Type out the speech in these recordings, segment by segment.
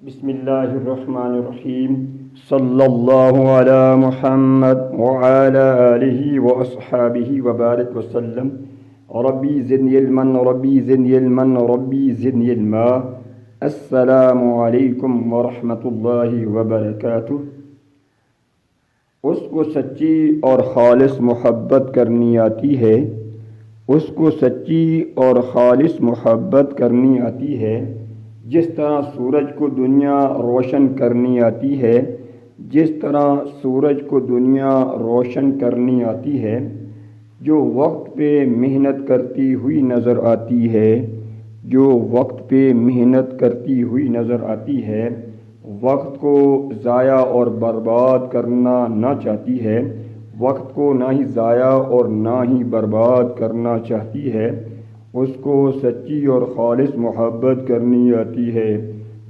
بسم اللہ الرحمن الرحیم صلی اللہ علی محمد وعلی آلہ واصحابہ وبارک وسلم۔ ربی زدنی علما ربی زدنی علما ربی زدنی علما۔ السلام علیکم ورحمۃ اللہ وبرکاتہ۔ اس کو سچی اور خالص محبت کرنی آتی ہے، اس کو سچی اور خالص محبت کرنی آتی ہے، جس طرح سورج کو دنیا روشن کرنی آتی ہے، جس طرح سورج کو دنیا روشن کرنی آتی ہے، جو وقت پہ محنت کرتی ہوئی نظر آتی ہے، جو وقت پہ محنت کرتی ہوئی نظر آتی ہے، وقت کو ضائع اور برباد کرنا نہ چاہتی ہے، وقت کو نہ ہی ضائع اور نہ ہی برباد کرنا چاہتی ہے، اس کو سچی اور خالص محبت کرنی آتی ہے۔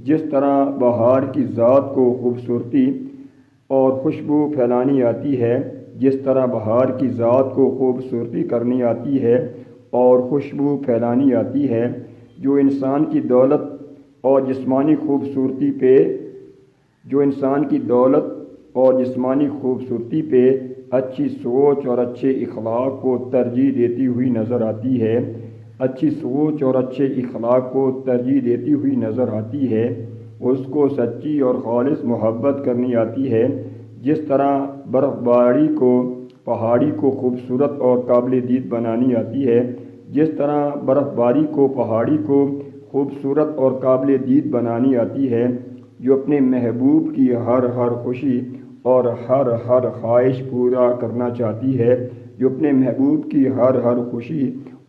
جس طرح بہار کی ذات کو خوبصورتی اور خوشبو پھیلانی آتی ہے، جس طرح بہار کی ذات کو خوبصورتی کرنی آتی ہے اور خوشبو پھیلانی آتی ہے، جو انسان کی دولت اور جسمانی خوبصورتی پہ اچھی سوچ اور اچھے اخلاق کو ترجیح دیتی ہوئی نظر آتی ہے، اچھی سوچ اور اچھے اخلاق کو ترجیح دیتی ہوئی نظر آتی ہے، اس کو سچی اور خالص محبت کرنی آتی ہے۔ جس طرح برف باری کو پہاڑی کو خوبصورت اور قابل دید بنانی آتی ہے، جس طرح برف باری کو پہاڑی کو خوبصورت اور قابل دید بنانی آتی ہے، جو اپنے محبوب کی ہر خوشی اور ہر خواہش پورا کرنا چاہتی ہے، جو اپنے محبوب کی ہر خوشی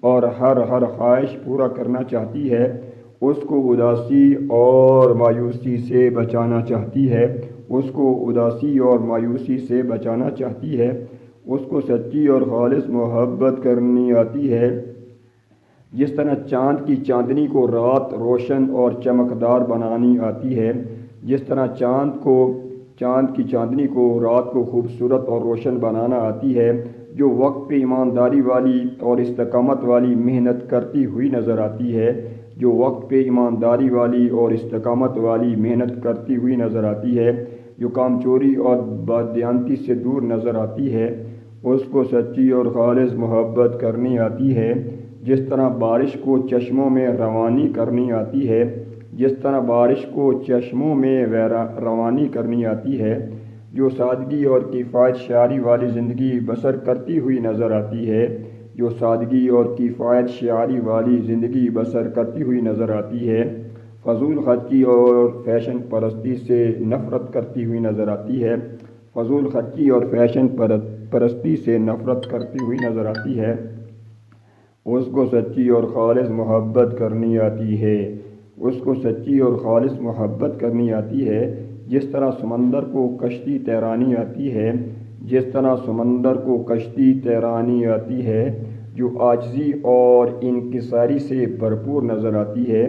اور ہر خواہش پورا کرنا چاہتی ہے، اس کو اداسی اور مایوسی سے بچانا چاہتی ہے، اس کو اداسی اور مایوسی سے بچانا چاہتی ہے، اس کو سچی اور خالص محبت کرنی آتی ہے۔ جس طرح چاند کی چاندنی کو رات روشن اور چمکدار بنانی آتی ہے، جس طرح چاند کی چاندنی کو رات کو خوبصورت اور روشن بنانا آتی ہے، جو وقت پہ ایمانداری والی اور استقامت والی محنت کرتی ہوئی نظر آتی ہے، جو وقت پہ ایمانداری والی اور استقامت والی محنت کرتی ہوئی نظر آتی ہے، جو کام چوری اور بددیانتی سے دور نظر آتی ہے، اس کو سچی اور خالص محبت کرنی آتی ہے۔ جس طرح بارش کو چشموں میں روانی کرنی آتی ہے، جس طرح بارش کو چشموں میں روانی کرنی آتی ہے، جو سادگی اور کفایت شعاری والی زندگی بسر کرتی ہوئی نظر آتی ہے، جو سادگی اور کفایت شعاری والی زندگی بسر کرتی ہوئی نظر آتی ہے، فضول خرچی اور فیشن پرستی سے نفرت کرتی ہوئی نظر آتی ہے، فضول خرچی اور فیشن پرستی سے نفرت کرتی ہوئی نظر آتی ہے، اس کو سچی اور خالص محبت کرنی آتی ہے، اس کو سچی اور خالص محبت کرنی آتی ہے۔ جس طرح سمندر کو کشتی تیرانی آتی ہے، جس طرح سمندر کو کشتی تیرانی آتی ہے، جو عاجزی اور انکساری سے بھرپور نظر آتی ہے،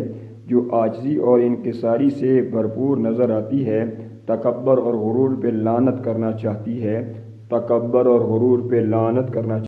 جو عاجزی اور انکساری سے بھرپور نظر آتی ہے، تکبر اور غرور پہ لعنت کرنا چاہتی ہے، تکبر اور غرور پہ لعنت کرنا